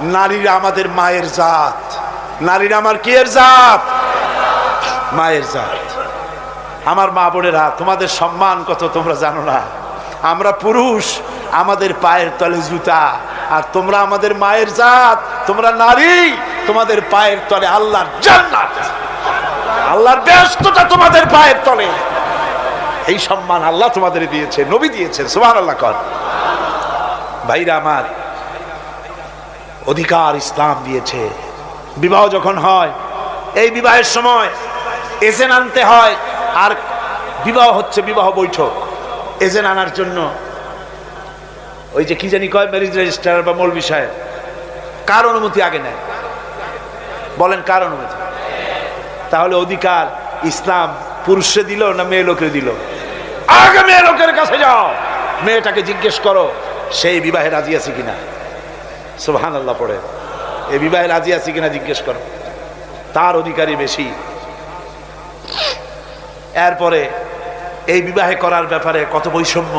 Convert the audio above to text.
নারীরা আমাদের মায়ের জাত, নারীরা আমার কি এর জাত? মায়ের জাত। আমার মা বোনেরা, তোমাদের সম্মান কত তোমরা জানো না। আমরা পুরুষ, আমাদের পায়ের তলে জুতা, আর তোমরা আমাদের মায়ের জাত, তোমরা নারী, তোমাদের পায়ের তলে আল্লাহর জান্নাত, আল্লাহর ব্যস্ততা তোমাদের পায়ের তলে। এই সম্মান আল্লাহ তোমাদের দিয়েছে, নবী দিয়েছেন। সুবহানাল্লাহ কর। ভাইরা আমার, অধিকার ইসলাম দিয়েছে। বিবাহ যখন হয়, এই বিবাহের সময় এজেন্ট আনতে হয়। আর বিবাহ হচ্ছে বিবাহ বৈঠক। এজেন্ট আনার জন্য ওই যে কি জানি কয়, ম্যারেজ রেজিস্ট্রার বা মৌলবি সাহেব, কার অনুমতি আগে নেয়? বলেন কার অনুমতি? তাহলে অধিকার ইসলাম পুরুষে দিল না মেয়ে লোকের দিল? আগে মেয়ে লোকের কাছে যাও, মেয়েটাকে জিজ্ঞেস করো সেই বিবাহে রাজি আছে কিনা। সুবহানাল্লাহ পড়ে, এই বিবাহে রাজি আছে কিনা জিজ্ঞেস করো, তার অধিকারই বেশি। এরপরে এই বিবাহে করার ব্যাপারে কত বৈষম্য।